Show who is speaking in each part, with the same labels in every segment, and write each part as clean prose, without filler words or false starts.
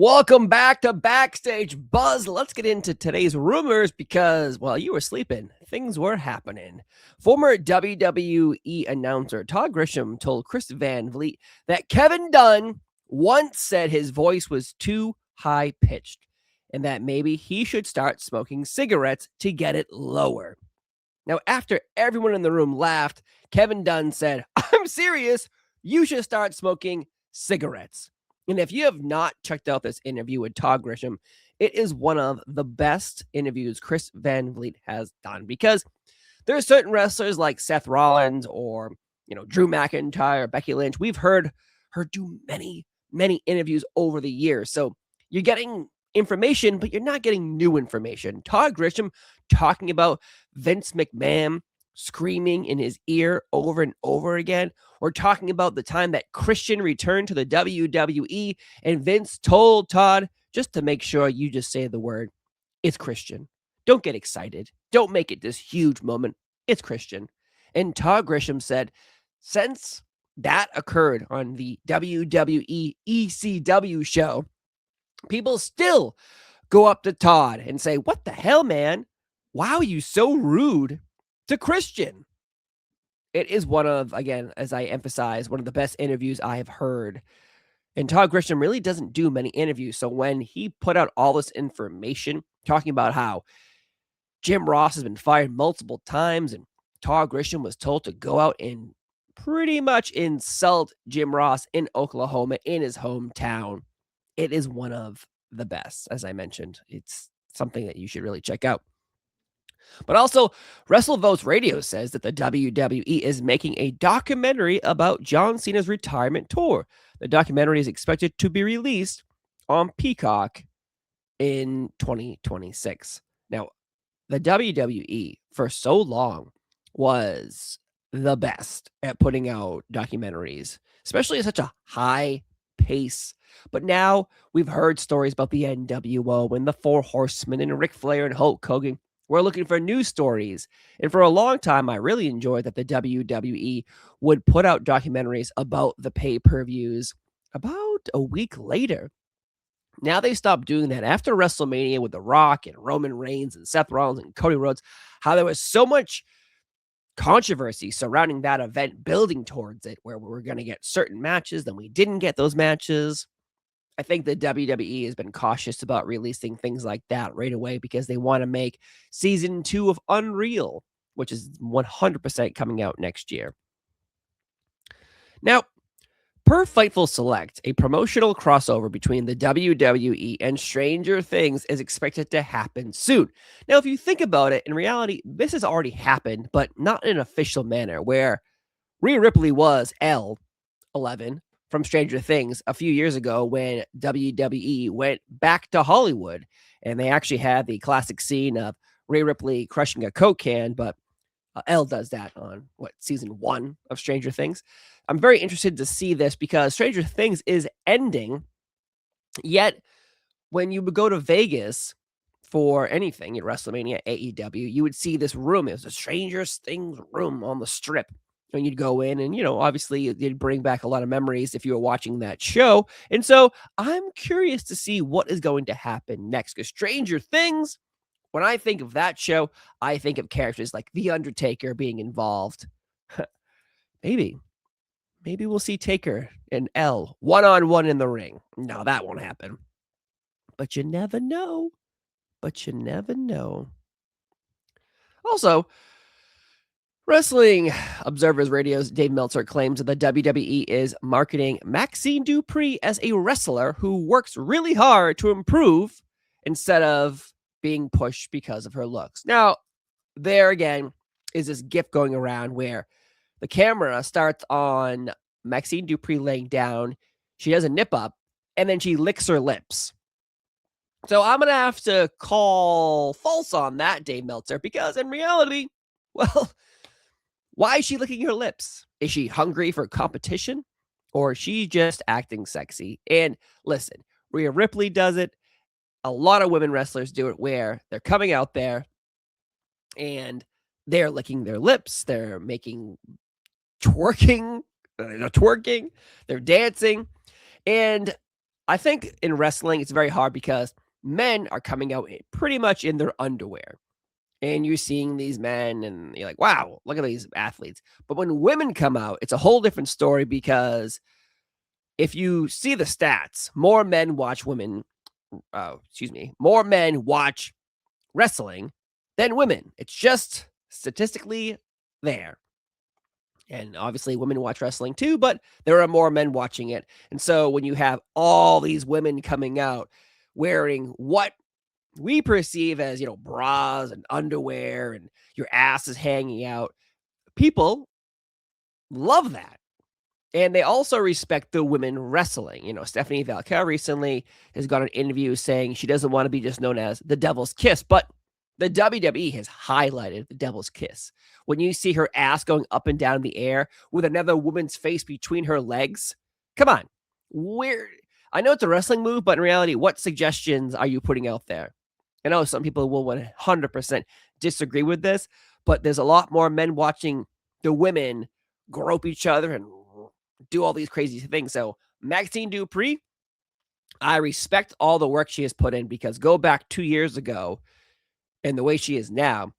Speaker 1: Welcome back to Backstage. Buzz, let's get into today's rumors because while you were sleeping, things were happening. Former WWE announcer Todd Grisham told Chris Van Vliet that Kevin Dunn once said his voice was too high-pitched and that maybe he should start smoking cigarettes to get it lower. Now, after everyone in the room laughed, Kevin Dunn said, "I'm serious. You should start smoking cigarettes." And if you have not checked out this interview with Todd Grisham, it is one of the best interviews Chris Van Vliet has done because there are certain wrestlers like Seth Rollins or, Drew McIntyre, Becky Lynch. We've heard her do many, many interviews over the years. So you're getting information, but you're not getting new information. Todd Grisham talking about Vince McMahon screaming in his ear over and over again. We're talking about the time that Christian returned to the WWE and Vince told Todd, just to make sure you just say the word, it's Christian. Don't get excited. Don't make it this huge moment. It's Christian. And Todd Grisham said, since that occurred on the WWE ECW show, people still go up to Todd and say, "What the hell, man? Why are you so rude to Christian?" It is one of, again, as I emphasize, one of the best interviews I have heard. And Todd Grisham really doesn't do many interviews. So when he put out all this information talking about how Jim Ross has been fired multiple times and Todd Grisham was told to go out and pretty much insult Jim Ross in Oklahoma in his hometown, it is one of the best. As I mentioned, it's something that you should really check out. But also, WrestleVotes Radio says that the WWE is making a documentary about John Cena's retirement tour. The documentary is expected to be released on Peacock in 2026. Now, the WWE for so long was the best at putting out documentaries, especially at such a high pace. But now we've heard stories about the NWO and the Four Horsemen and Ric Flair and Hulk Hogan. We're looking for new stories. And for a long time, I really enjoyed that the WWE would put out documentaries about the pay-per-views about a week later. Now they stopped doing that after WrestleMania with The Rock and Roman Reigns and Seth Rollins and Cody Rhodes, how there was so much controversy surrounding that event building towards it, where we were going to get certain matches, then we didn't get those matches. I think the WWE has been cautious about releasing things like that right away because they want to make season 2 of Unreal, which is 100% coming out next year. Now, per Fightful Select, a promotional crossover between the WWE and Stranger Things is expected to happen soon. Now, if you think about it, in reality, this has already happened, but not in an official manner, where Rhea Ripley was L11 from Stranger Things a few years ago when WWE went back to Hollywood, and they actually had the classic scene of Rhea Ripley crushing a Coke can, but Elle does that on, season 1 of Stranger Things. I'm very interested to see this because Stranger Things is ending, yet when you would go to Vegas for anything at WrestleMania, AEW, you would see this room. It was a Stranger Things room on the Strip. And you'd go in and, obviously it'd bring back a lot of memories if you were watching that show. And so I'm curious to see what is going to happen next, because Stranger Things, when I think of that show, I think of characters like The Undertaker being involved. Maybe we'll see Taker and Elle one-on-one in the ring. No, that won't happen. But you never know. Also, Wrestling Observers Radio's Dave Meltzer claims that the WWE is marketing Maxine Dupree as a wrestler who works really hard to improve instead of being pushed because of her looks. Now, there again is this GIF going around where the camera starts on Maxine Dupree laying down. She does a nip up, and then she licks her lips. So I'm going to have to call false on that, Dave Meltzer, because in reality, well, why is she licking her lips? Is she hungry for competition? Or is she just acting sexy? And listen, Rhea Ripley does it. A lot of women wrestlers do it where they're coming out there and they're licking their lips. They're making twerking, they're dancing. And I think in wrestling, it's very hard because men are coming out pretty much in their underwear. And you're seeing these men, and you're like, wow, look at these athletes. But when women come out, it's a whole different story because if you see the stats, more men watch more men watch wrestling than women. It's just statistically there. And obviously, women watch wrestling too, but there are more men watching it. And so when you have all these women coming out wearing what we perceive as, bras and underwear and your ass is hanging out, people love that. And they also respect the women wrestling. Stephanie Valquer recently has got an interview saying she doesn't want to be just known as the Devil's Kiss, but the WWE has highlighted the Devil's Kiss. When you see her ass going up and down in the air with another woman's face between her legs, come on. I know it's a wrestling move, but in reality, what suggestions are you putting out there? I know some people will 100% disagree with this, but there's a lot more men watching the women grope each other and do all these crazy things. So Maxine Dupree, I respect all the work she has put in, because go back 2 years ago and the way she is now,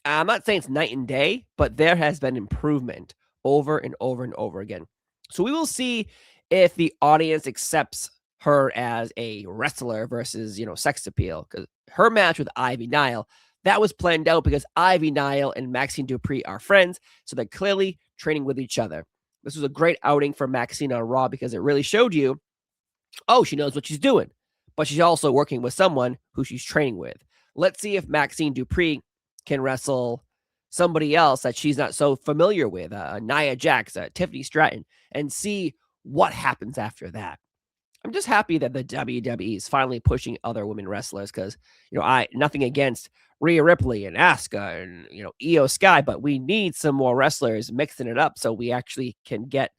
Speaker 1: I'm not saying it's night and day, but there has been improvement over and over and over again. So we will see if the audience accepts her as a wrestler versus, sex appeal. Because her match with Ivy Nile, that was planned out because Ivy Nile and Maxine Dupree are friends. So they're clearly training with each other. This was a great outing for Maxine on Raw because it really showed you, oh, she knows what she's doing, but she's also working with someone who she's training with. Let's see if Maxine Dupree can wrestle somebody else that she's not so familiar with, Nia Jax, Tiffany Stratton, and see what happens after that. I'm just happy that the WWE is finally pushing other women wrestlers because, nothing against Rhea Ripley and Asuka and, Io Sky, but we need some more wrestlers mixing it up so we actually can get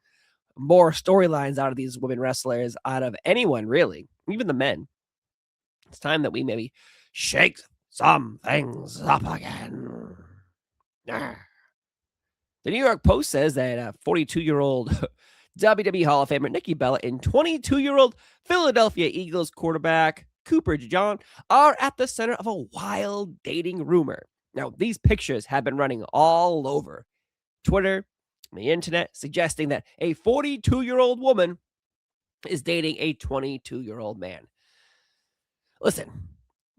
Speaker 1: more storylines out of these women wrestlers, out of anyone, really, even the men. It's time that we maybe shake some things up again. The New York Post says that 42-year-old WWE Hall of Famer Nikki Bella and 22-year-old Philadelphia Eagles quarterback Cooper DeJean are at the center of a wild dating rumor. Now, these pictures have been running all over Twitter and the internet, suggesting that a 42-year-old woman is dating a 22-year-old man. Listen,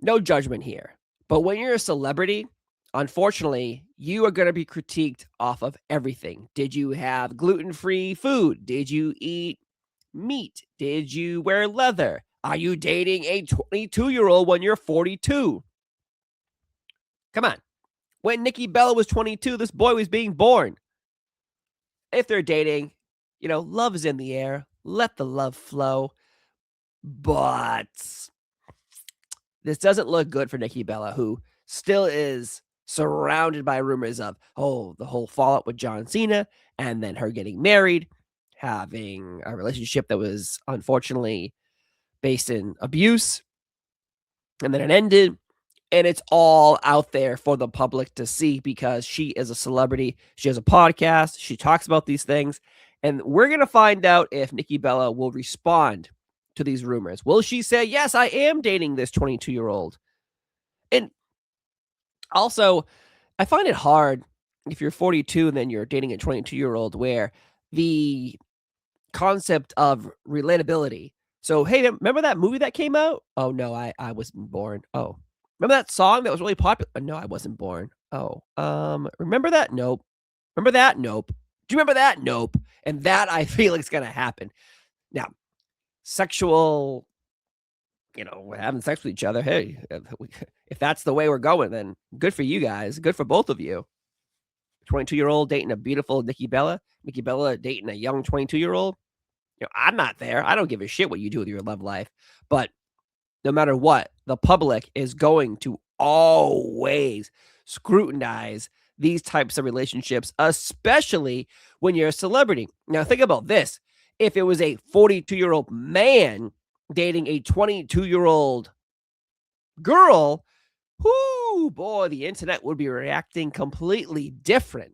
Speaker 1: no judgment here, but when you're a celebrity, unfortunately, you are going to be critiqued off of everything. Did you have gluten-free food? Did you eat meat? Did you wear leather? Are you dating a 22-year-old when you're 42? Come on. When Nikki Bella was 22, this boy was being born. If they're dating, love is in the air. Let the love flow. But this doesn't look good for Nikki Bella, who still is surrounded by rumors of, the whole fallout with John Cena, and then her getting married, having a relationship that was unfortunately based in abuse, and then it ended, and it's all out there for the public to see because she is a celebrity. She has a podcast. She talks about these things, and we're going to find out if Nikki Bella will respond to these rumors. Will she say, yes, I am dating this 22-year-old? And also, I find it hard if you're 42 and then you're dating a 22-year-old where the concept of relatability. So, hey, remember that movie that came out? Oh, no, I wasn't born. Oh, remember that song that was really popular? No, I wasn't born. Oh, remember that? Nope. Remember that? Nope. Do you remember that? Nope. And that I feel like is going to happen. Now, sexual, having sex with each other. Hey, if that's the way we're going, then good for you guys. Good for both of you. 22-year-old dating a beautiful Nikki Bella dating a young 22-year-old. I'm not there. I don't give a shit what you do with your love life. But no matter what, the public is going to always scrutinize these types of relationships, especially when you're a celebrity. Now, think about this. If it was a 42-year-old man dating a 22-year-old girl, whoo, boy, the internet would be reacting completely different.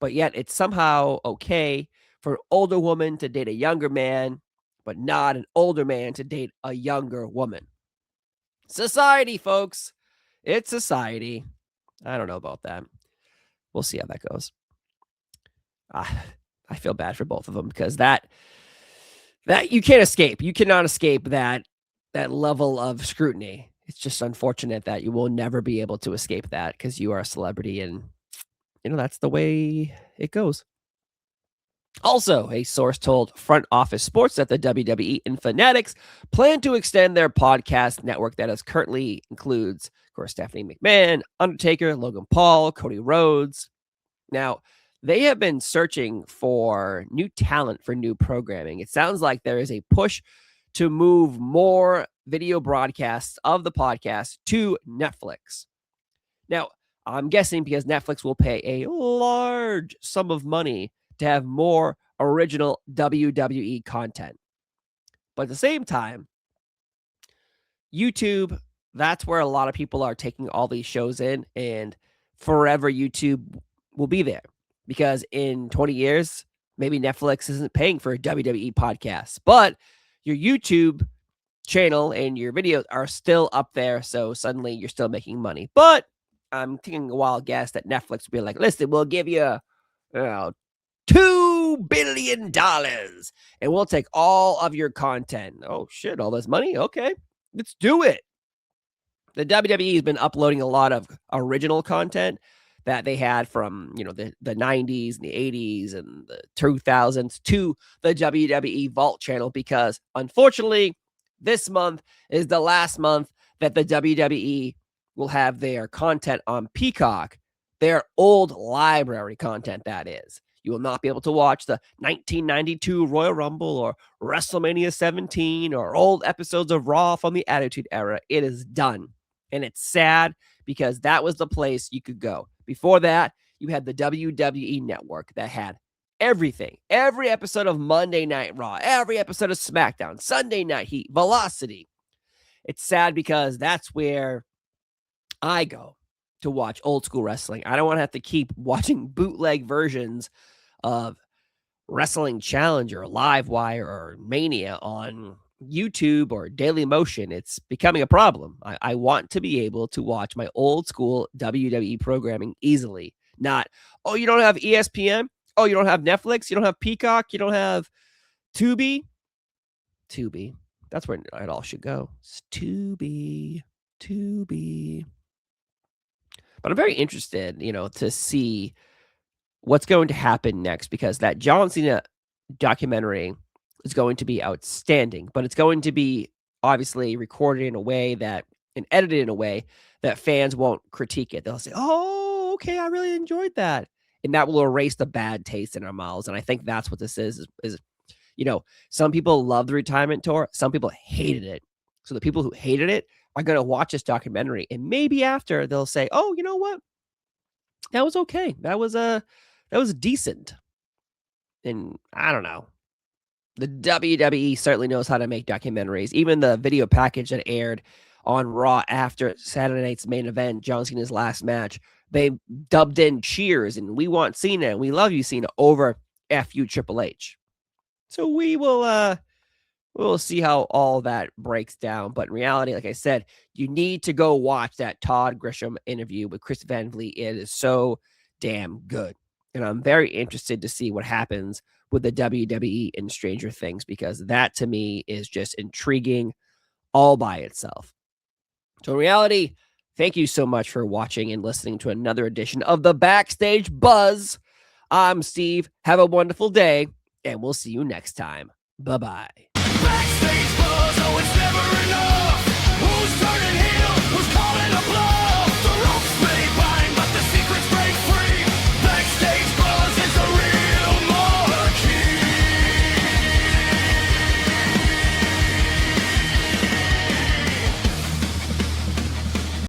Speaker 1: But yet it's somehow okay for an older woman to date a younger man, but not an older man to date a younger woman. Society, folks. It's society. I don't know about that. We'll see how that goes. I feel bad for both of them because that you can't escape. You cannot escape that level of scrutiny. It's just unfortunate that you will never be able to escape that because you are a celebrity, and that's the way it goes. Also, a source told Front Office Sports that the WWE and Fanatics plan to extend their podcast network that is currently includes, of course, Stephanie McMahon, Undertaker, Logan Paul, Cody Rhodes. Now, they have been searching for new talent for new programming. It sounds like there is a push to move more video broadcasts of the podcast to Netflix. Now, I'm guessing because Netflix will pay a large sum of money to have more original WWE content. But at the same time, YouTube, that's where a lot of people are taking all these shows in, and forever YouTube will be there. Because in 20 years, maybe Netflix isn't paying for a WWE podcast, but your YouTube channel and your videos are still up there, so suddenly you're still making money. But I'm taking a wild guess that Netflix will be like, listen, we'll give you $2 billion, and we'll take all of your content. Oh, shit, all this money? Okay, let's do it. The WWE has been uploading a lot of original content that they had from, the 90s and the 80s and the 2000s to the WWE Vault channel because, unfortunately, this month is the last month that the WWE will have their content on Peacock, their old library content, that is. You will not be able to watch the 1992 Royal Rumble or WrestleMania 17 or old episodes of Raw from the Attitude Era. It is done. And it's sad because that was the place you could go. Before that, you had the WWE Network that had everything. Every episode of Monday Night Raw, every episode of SmackDown, Sunday Night Heat, Velocity. It's sad because that's where I go to watch old school wrestling. I don't want to have to keep watching bootleg versions of Wrestling Challenge or Livewire or Mania on YouTube or Daily Motion. It's becoming a problem. I want to be able to watch my old school WWE programming easily. Not, oh, you don't have ESPN? Oh, you don't have Netflix? You don't have Peacock? You don't have Tubi? Tubi. That's where it all should go. It's Tubi. But I'm very interested, to see what's going to happen next because that John Cena documentary is going to be outstanding, but it's going to be obviously recorded in a way and edited in a way that fans won't critique it. They'll say, oh, okay, I really enjoyed that. And that will erase the bad taste in our mouths. And I think that's what this is, some people love the retirement tour. Some people hated it. So the people who hated it are going to watch this documentary. And maybe after they'll say, oh, you know what? That was okay. That was decent. And I don't know. The WWE certainly knows how to make documentaries. Even the video package that aired on Raw after Saturday night's main event, John Cena's last match, they dubbed in cheers and "We want Cena" and "We love you, Cena" over "F you, Triple H." So we'll see how all that breaks down. But in reality, like I said, you need to go watch that Todd Grisham interview with Chris Van Vliet. It is so damn good. And I'm very interested to see what happens with the WWE and Stranger Things, because that to me is just intriguing all by itself. So in reality, thank you so much for watching and listening to another edition of the Backstage Buzz. I'm Steve. Have a wonderful day, and we'll see you next time. Bye-bye.